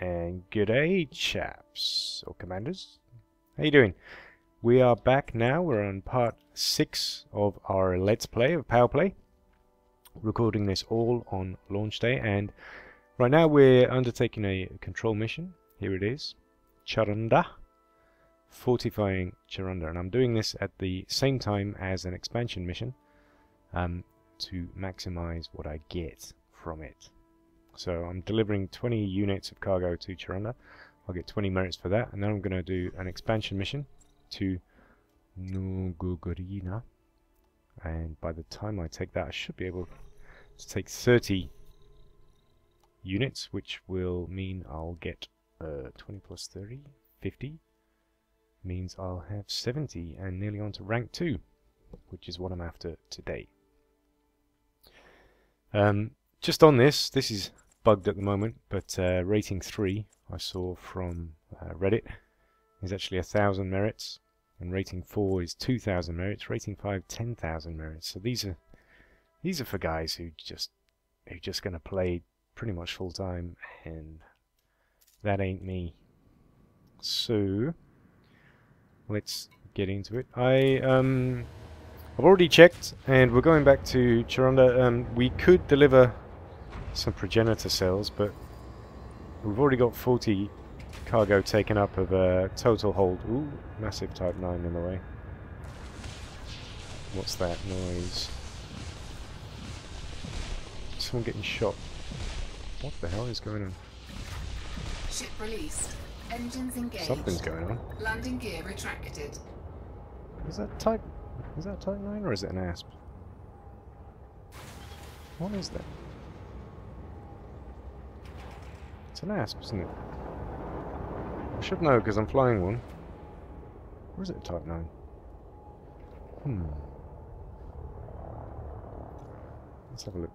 And g'day chaps, or commanders. How you doing? We are back now. We're on part 6 of our Let's Play of Powerplay. Recording this all on launch day, and right now we're undertaking a control mission. Here it is. Charunda. Fortifying Charunda. And I'm doing this at the same time as an expansion mission to maximize what I get from it. So I'm delivering 20 units of cargo to Charunda. I'll get 20 merits for that, and then I'm going to do an expansion mission to Nugurina. And by the time I take that, I should be able to take 30 units, which will mean I'll get 20 plus 30, 50. Means I'll have 70 and nearly on to rank 2, which is what I'm after today. Just on this is bugged at the moment, but rating 3 I saw from Reddit is actually 1,000 merits, and rating 4 is 2,000 merits, rating 5 10,000 merits. So these are for guys who just gonna play pretty much full time, and that ain't me. So let's get into it. I've already checked, and we're going back to Charunda. We could deliver some progenitor cells, but we've already got 40 cargo taken up of a total hold. Ooh, massive Type 9 in the way. What's that noise? Someone getting shot. What the hell is going on? Ship released. Engines engaged. Something's going on. Landing gear retracted. Is that Type 9 or is it an ASP? What is that? It's an ASP, isn't it? I should know because I'm flying one. Or is it a Type 9? Let's have a look.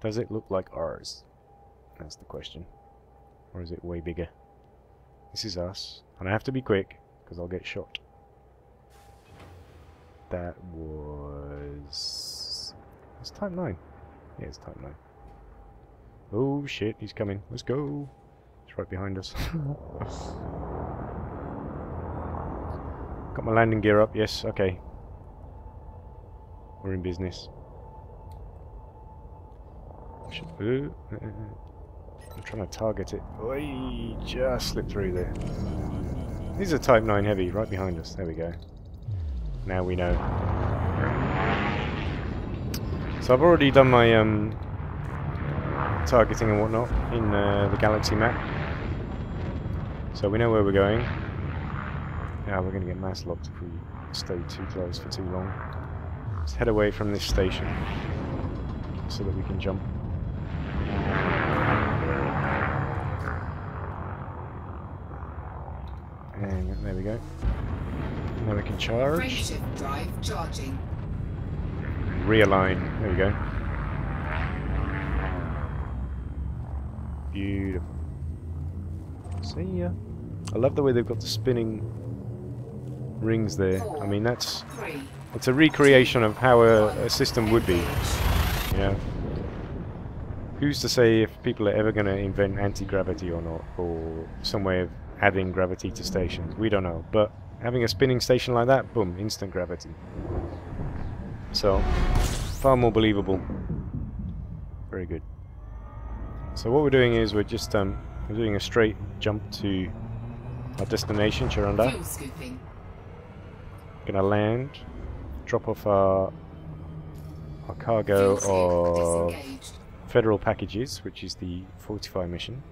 Does it look like ours? That's the question. Or is it way bigger? This is us. And I have to be quick because I'll get shot. That was... It's Type 9. Yeah, it's Type 9. Oh shit, he's coming. Let's go. He's right behind us. Got my landing gear up. Yes, okay. We're in business. I'm trying to target it. Oi, just slipped through there. These are Type 9 heavy right behind us. There we go. Now we know. So I've already done my targeting and whatnot in the galaxy map. So we know where we're going. Yeah, we're going to get mass locked if we stay too close for too long. Let's head away from this station so that we can jump. And there we go. Now we can charge. Frameshift drive charging. Realign. There we go. Beautiful. See ya. I love the way they've got the spinning rings there. I mean, it's a recreation of how a system would be. You know, who's to say if people are ever going to invent anti-gravity or not, or some way of adding gravity to stations? We don't know, but having a spinning station like that, boom, instant gravity. So, far more believable. Very good. So what we're doing is we're just we're doing a straight jump to our destination, Charunda. Gonna land, drop off our cargo of federal packages, which is the Fortify mission.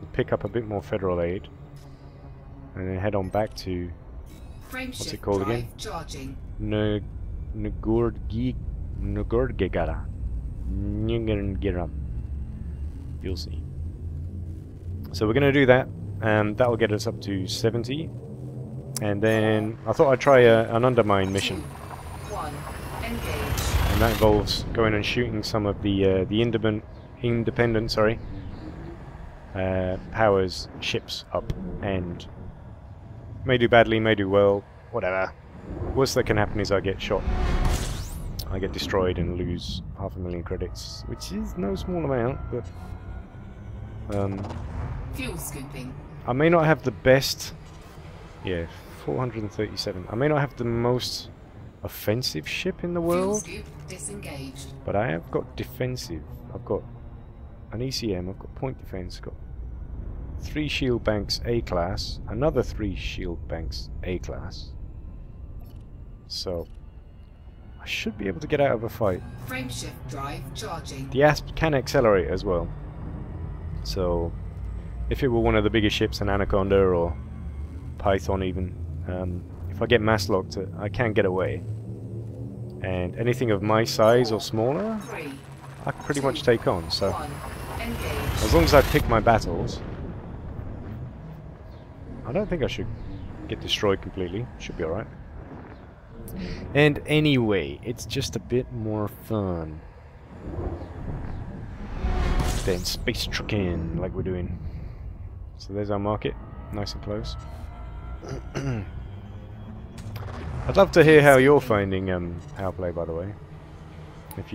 We'll pick up a bit more federal aid, and then head on back to what's it called again? Nugurgigara. You'll see. So we're going to do that, and that will get us up to 70. And then I thought I'd try an undermine mission. And that involves going and shooting some of the independent powers ships up, and may do badly, may do well, whatever. Worst that can happen is I get shot. I get destroyed and lose 500,000 credits, which is no small amount, but Fuel scooping. I may not have the best. Yeah, 437. I may not have the most offensive ship in the Fuel world, scoop disengaged. but I have got defensive. I've got an ECM, I've got point defense, I've got 3 shield banks A class, another 3 shield banks A class. So I should be able to get out of a fight. Frameshift drive charging. The ASP can accelerate as well. So if it were one of the bigger ships, an Anaconda or Python even, if I get mass locked, I can get away. And anything of my size or smaller, 3, I can pretty much take on. So 1. Engage. as long as I pick my battles, I don't think I should get destroyed completely. Should be alright. And anyway, it's just a bit more fun than space trucking like we're doing. So there's our market, nice and close. I'd love to hear how you're finding Powerplay, by the way. If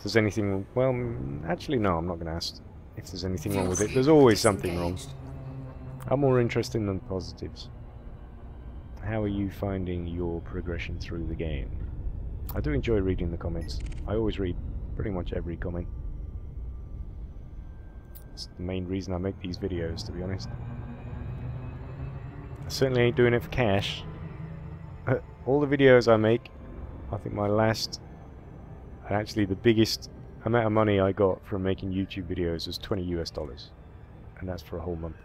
there's anything, well, actually no, I'm not going to ask if there's anything wrong with it. There's always something wrong. I'm more interested in the positives. How are you finding your progression through the game? I do enjoy reading the comments. I always read pretty much every comment. It's the main reason I make these videos, to be honest. I certainly ain't doing it for cash. All the videos I make, I think my last, and actually the biggest amount of money I got from making YouTube videos was $20 US, and that's for a whole month.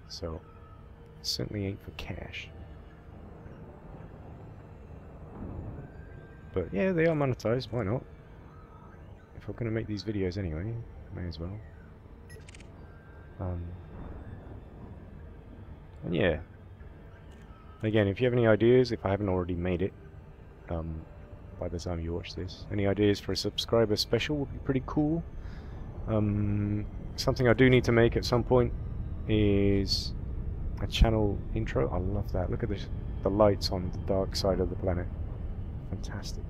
So, certainly ain't for cash. But yeah, they are monetized, why not? If I'm going to make these videos anyway, may as well. And yeah. Again, if you have any ideas, if I haven't already made it, by the time you watch this, any ideas for a subscriber special would be pretty cool. Something I do need to make at some point is a channel intro. I love that. Look at this, the lights on the dark side of the planet. Fantastic.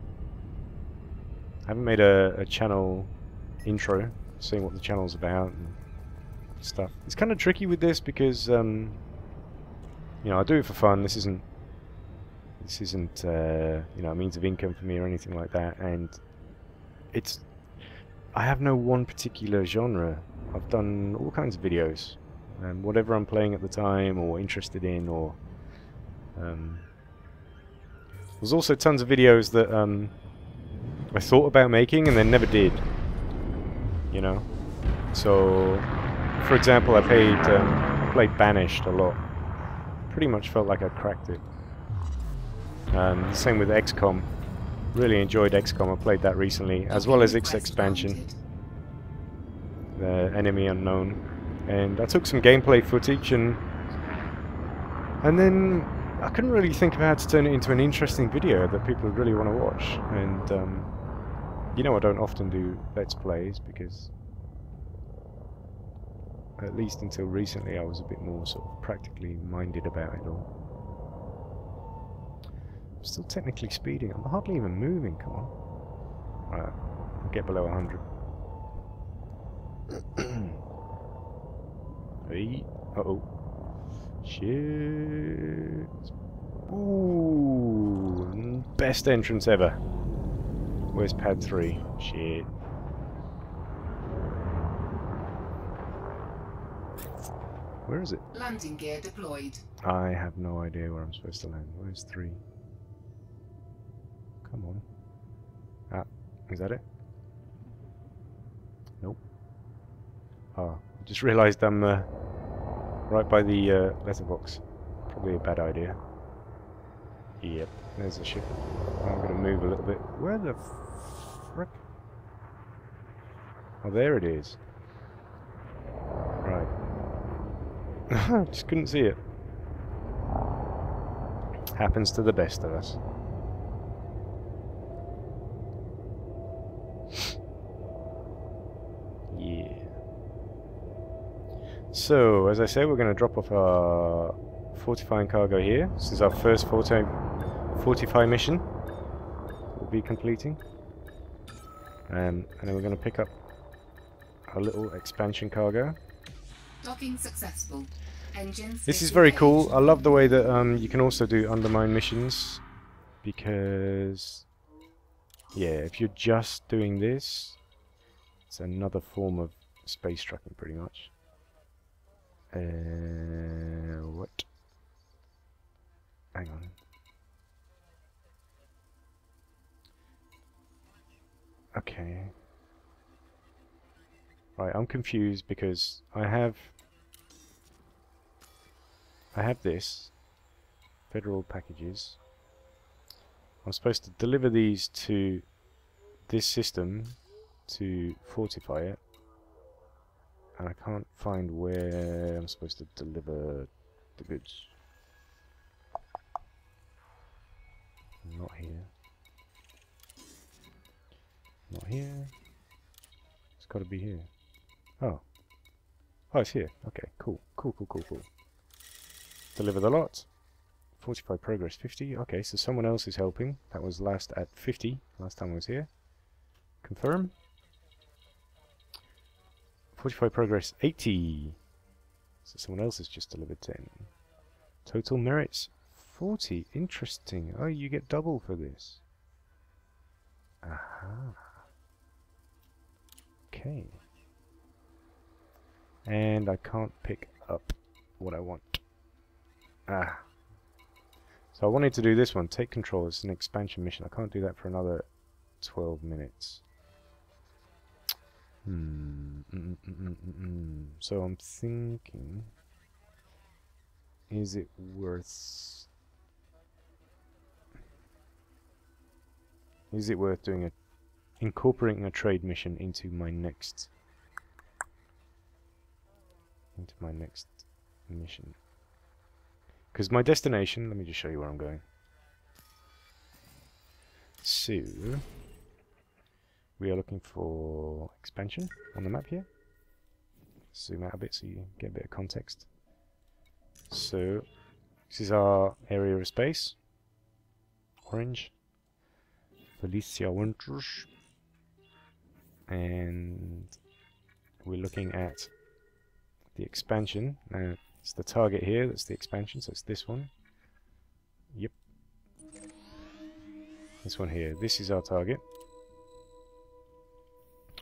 I haven't made a channel intro, saying what the channel's about and stuff. It's kind of tricky with this because you know, I do it for fun. This isn't you know, a means of income for me or anything like that, and I have no one particular genre. I've done all kinds of videos, and whatever I'm playing at the time or interested in, or there's also tons of videos that I thought about making and then never did, you know. So for example, I played Banished a lot. Pretty much felt like I cracked it. Same with XCOM. Really enjoyed XCOM. I played that recently, as well as its expansion, the Enemy Unknown. And I took some gameplay footage, and then I couldn't really think of how to turn it into an interesting video that people would really want to watch. And you know, I don't often do Let's Plays because, at least until recently, I was a bit more sort of practically minded about it all. I'm still technically speeding. I'm hardly even moving. Come on. Right, I'll get below 100. Hey. Uh-oh. Shit. Ooh. Best entrance ever. Where's pad 3? Shit. Where is it? Landing gear deployed. I have no idea where I'm supposed to land. Where's 3? Come on. Ah, is that it? Nope. Ah, I just realised I'm right by the letterbox. Probably a bad idea. Yep, there's the ship. I'm going to move a little bit. Where the frick? Oh, there it is. Right. Just couldn't see it. Happens to the best of us. Yeah. So, as I say, we're going to drop off our fortifying cargo here. This is our first fortify mission. will be completing. And then we're going to pick up our little expansion cargo. Docking successful. Engines This is very cool. disengaged. I love the way that you can also do undermine missions, because yeah, if you're just doing this, it's another form of space trucking pretty much. What? Hang on. Okay. Right, I'm confused because I have this federal packages. I'm supposed to deliver these to this system to fortify it, and I can't find where I'm supposed to deliver the goods. Not here. Not here. It's got to be here. Oh. Oh, it's here. Okay, cool. Cool. Deliver the lot. Fortify progress 50. Okay, so someone else is helping. That was last at 50, last time I was here. Confirm. Fortify progress 80. So someone else has just delivered 10. Total merits 40. Interesting. Oh, you get double for this. Aha. Okay. And I can't pick up what I want. Ah. So I wanted to do this one. Take control. It's an expansion mission. I can't do that for another 12 minutes. So I'm thinking, is it worth doing incorporating a trade mission into my next mission? Because my destination, let me just show you where I'm going. So we are looking for expansion on the map here. Zoom out a bit so you get a bit of context. So this is our area of space. Orange. Felicia Winters. And we're looking at the expansion. Now it's the target here, that's the expansion, so it's this one. Yep. This one here. This is our target.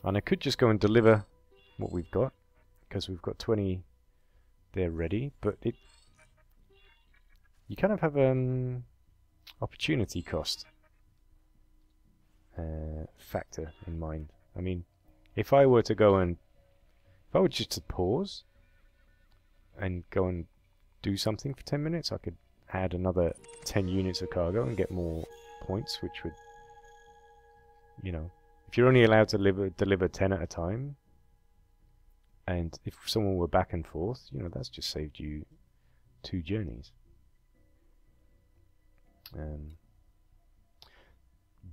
And I could just go and deliver what we've got, because we've got 20 there ready, but you kind of have opportunity cost factor in mind. I mean, if I were just to pause and go and do something for 10 minutes, I could add another 10 units of cargo and get more points, which would, you know, if you're only allowed to deliver 10 at a time, and if someone were back and forth, you know, that's just saved you 2 journeys.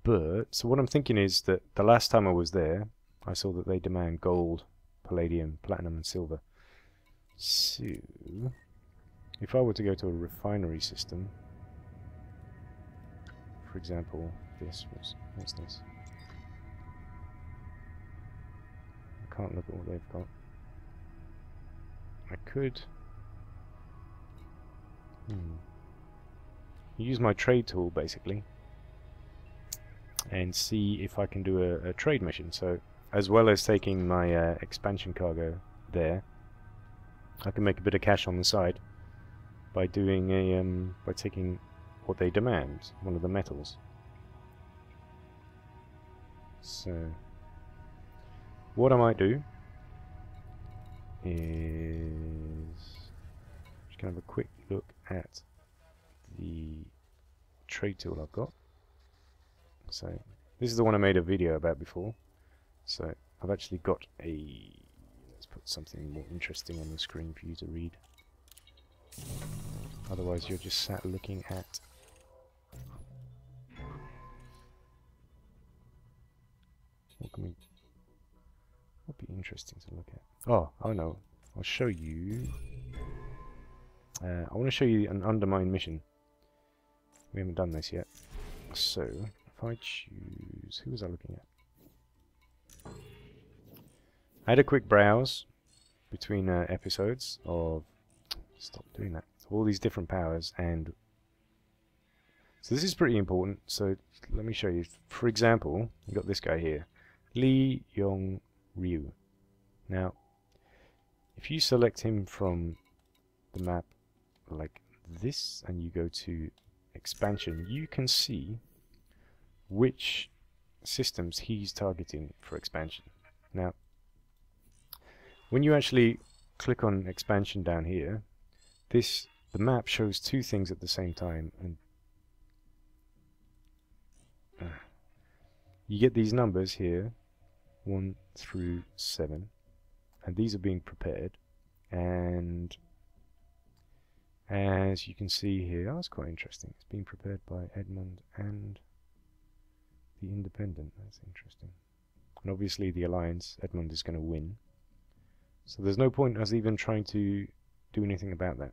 But, so what I'm thinking is that the last time I was there, I saw that they demand gold, palladium, platinum and silver. So, if I were to go to a refinery system, for example, this, what's this? I can't look at what they've got. I could use my trade tool basically and see if I can do a trade mission. So as well as taking my expansion cargo there, I can make a bit of cash on the side by doing by taking what they demand, one of the metals. So what I might do is just gonna have a quick look at the trade tool I've got. So this is the one I made a video about before. So I've actually got let's put something more interesting on the screen for you to read. Otherwise you're just sat looking at what would be interesting to look at. Oh no, I'll show you. I want to show you an undermine mission. We haven't done this yet. So if if I choose, who was I looking at? I had a quick browse between episodes of, stop doing that, all these different powers, and so this is pretty important. So let me show you. For example, you got this guy here, Lee Yong Ryu. Now, if you select him from the map like this, and you go to expansion, you can see which systems he's targeting for expansion. Now, when you actually click on expansion down here, the map shows two things at the same time, and you get these numbers here, 1 through 7, and these are being prepared. And as you can see here, oh, that's quite interesting. It's being prepared by Edmund and the Independent. That's interesting. And obviously the Alliance, Edmund is going to win. So there's no point us even trying to do anything about that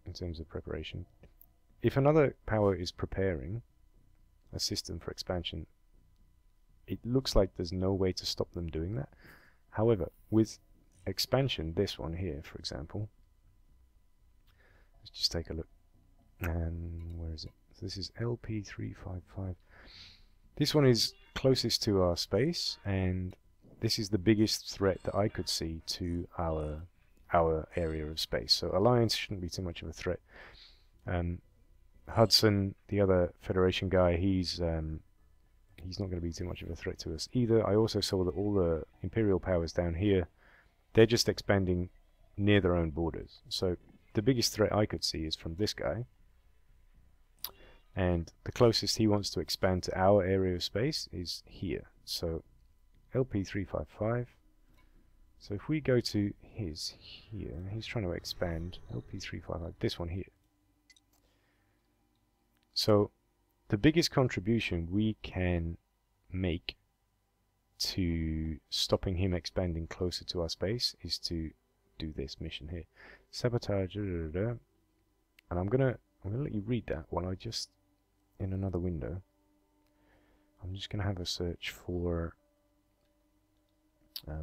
in terms of preparation. If another power is preparing a system for expansion, it looks like there's no way to stop them doing that. However, with expansion, this one here, for example, let's just take a look. And where is it? So this is LP355. This one is closest to our space, and this is the biggest threat that I could see to our area of space. So Alliance shouldn't be too much of a threat. Hudson, the other Federation guy, he's not going to be too much of a threat to us either. I also saw that all the Imperial powers down here, they're just expanding near their own borders. So the biggest threat I could see is from this guy, and the closest he wants to expand to our area of space is here. So LP355. So if we go to his here, he's trying to expand LP355, this one here. So the biggest contribution we can make to stopping him expanding closer to our space is to do this mission here. Sabotage, and I'm gonna let you read that while I just, in another window, I'm just gonna have a search for gonna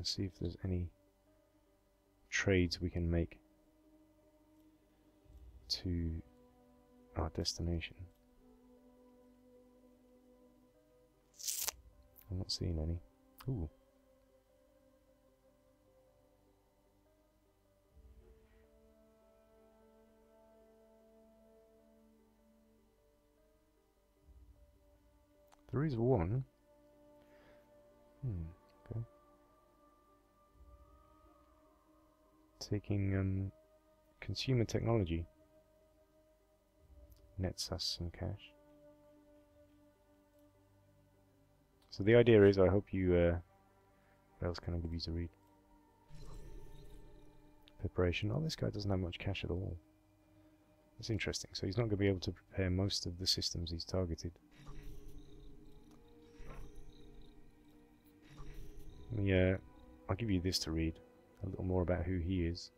see if there's any trades we can make to our destination. I'm not seeing any. Ooh. There is one. Okay. Taking consumer technology. Nets us some cash. So the idea is, I hope you, what else can I give you to read? Preparation. Oh, this guy doesn't have much cash at all. That's interesting. So he's not going to be able to prepare most of the systems he's targeted. Yeah, I'll give you this to read. A little more about who he is.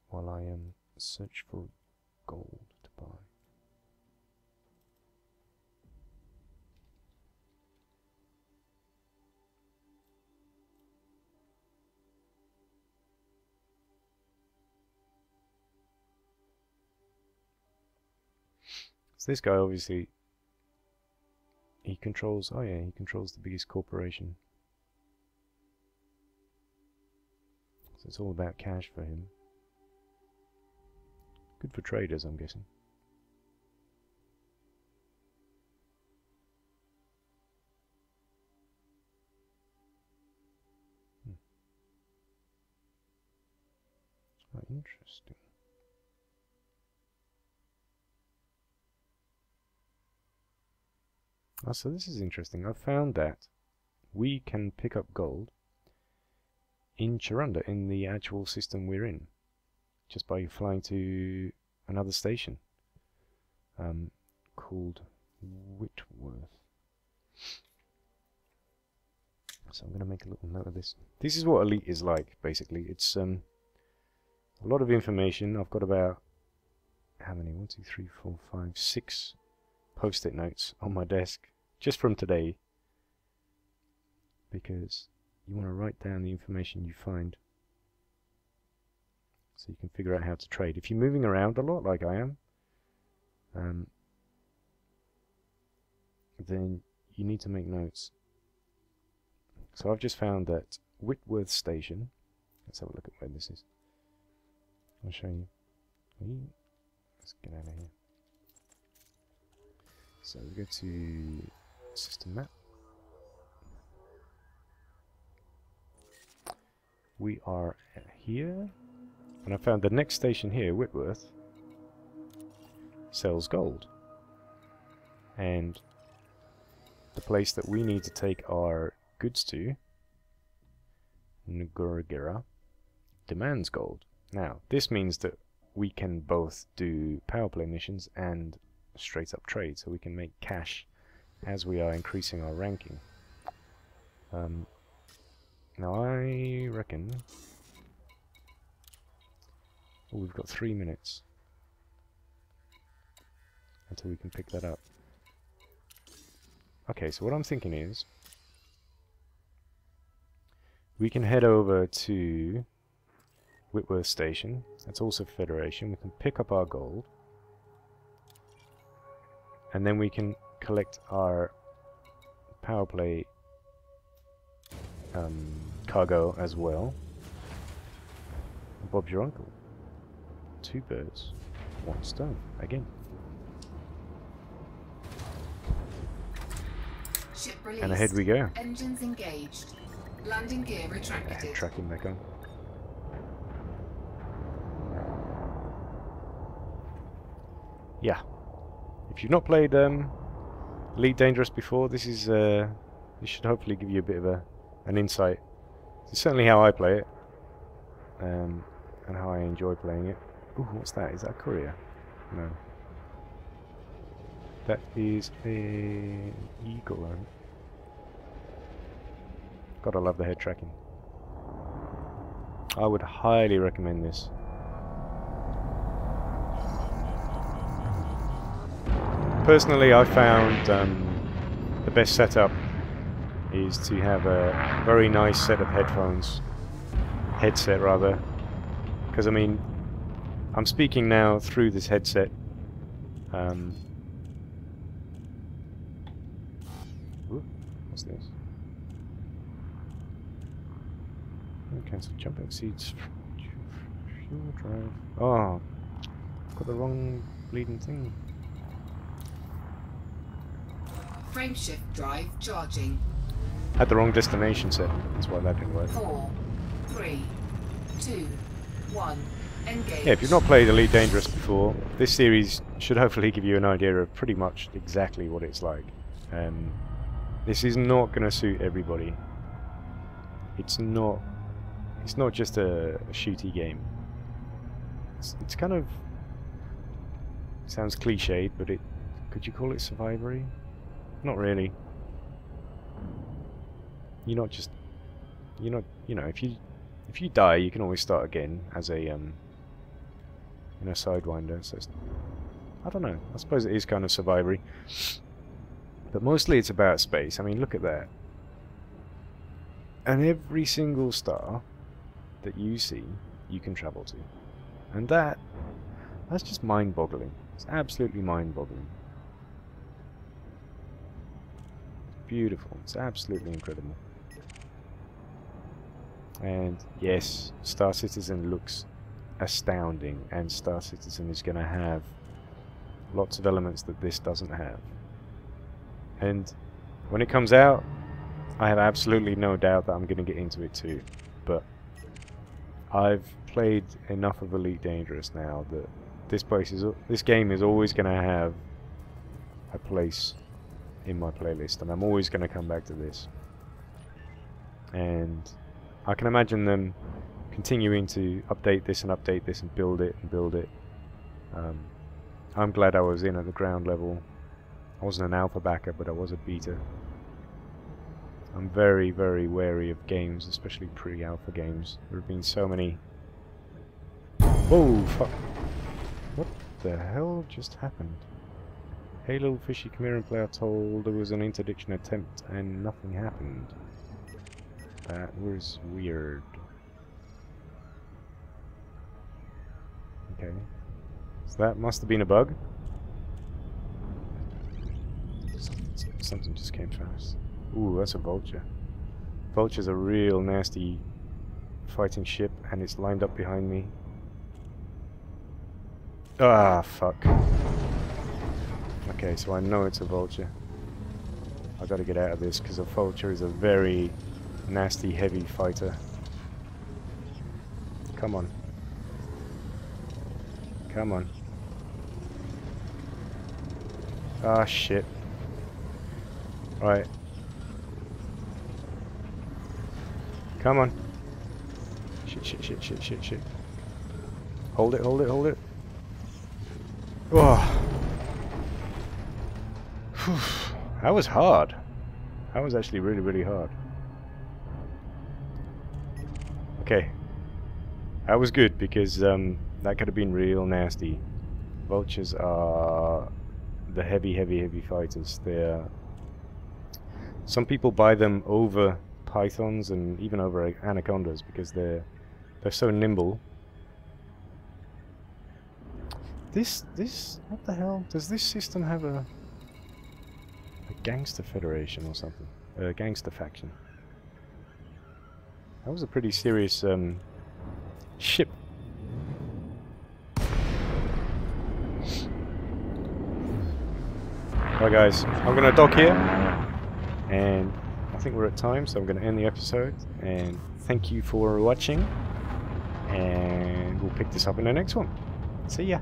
While I search for gold to buy. So this guy obviously, he controls, oh yeah, he controls the biggest corporation. So it's all about cash for him. Good for traders, I'm guessing. Quite interesting. Ah, so this is interesting. I've found that we can pick up gold in Charunda, in the actual system we're in, just by flying to another station called Whitworth. So I'm going to make a little note of this. This is what Elite is like, basically. It's a lot of information. I've got about how many? 1, 2, 3, 4, 5, 6 post-it notes on my desk just from today, because you want to write down the information you find so you can figure out how to trade. If you're moving around a lot like I am, then you need to make notes. So I've just found that Whitworth Station, let's have a look at where this is. I'll show you. Let's get out of here. So we go to system map. We are here, and I found the next station here, Whitworth, sells gold. And the place that we need to take our goods to, Nguragera, demands gold. Now, this means that we can both do power play missions and straight up trade, so we can make cash as we are increasing our ranking. Now I reckon we've got 3 minutes until we can pick that up. Okay, so what I'm thinking is we can head over to Whitworth Station. That's also Federation. We can pick up our gold, and then we can collect our power play cargo as well. Bob's your uncle. 2 birds, 1 stone. Again. Ship released. And ahead we go. Engines engaged. Landing gear retracted. Tracking back on. Yeah. If you've not played Elite Dangerous before, this is this should hopefully give you a bit of an insight. It's certainly how I play it, and how I enjoy playing it. Ooh, what's that? Is that a courier? No. That is an eagle. Gotta love the head tracking. I would highly recommend this. Personally, I found the best setup is to have a very nice set of headset rather, because I mean, I'm speaking now through this headset. What's this? Cancel jump exceeds fuel drive. Oh, I've got the wrong bleeding thing. Frameshift drive charging. Had the wrong destination set. That's why that didn't work. 4, 3, 2, 1. Engage. Yeah, if you've not played Elite Dangerous before, this series should hopefully give you an idea of pretty much exactly what it's like. This is not going to suit everybody. It's not just a shooty game. It's kind of, sounds cliched, but could you call it survivory? Not really. You're not, you know, if you die, you can always start again as a sidewinder. So I don't know. I suppose it is kind of survivory, but mostly it's about space. I mean, look at that. And every single star that you see, you can travel to, and that's just mind-boggling. It's absolutely mind-boggling. Beautiful. It's absolutely incredible. And yes, Star Citizen looks astounding, and Star Citizen is going to have lots of elements that this doesn't have. And when it comes out, I have absolutely no doubt that I'm going to get into it too. But I've played enough of Elite Dangerous now that this game is always going to have a place in my playlist, and I'm always going to come back to this. And I can imagine them continuing to update this and build it and build it. I'm glad I was in at the ground level. I wasn't an alpha backer, but I was a beta. I'm very, very wary of games, especially pre-alpha games. There have been so many... Whoa, fuck. What? the hell just happened? Hey little fishy, come here and play. I told there was an interdiction attempt and nothing happened. That was weird. Okay. So that must have been a bug. Something just came fast. Ooh, that's a vulture. Vulture's a real nasty fighting ship, and it's lined up behind me. Ah, fuck. Okay, so I know it's a vulture. I gotta get out of this, because a vulture is a very nasty, heavy fighter. Come on. Come on. Ah, shit. Right. Come on. Shit, shit, shit, shit, shit, shit. Hold it, hold it, hold it. Oh. That was hard. That was actually really, really hard. Okay. That was good because that could have been real nasty. Vultures are the heavy, heavy, heavy fighters. They're... Some people buy them over pythons and even over anacondas because they're so nimble. This what the hell? Does this system have a gangster federation or something? A gangster faction. That was a pretty serious ship. Right guys, I'm gonna dock here, and I think we're at time, so I'm gonna end the episode, and thank you for watching, and we'll pick this up in the next one. See ya.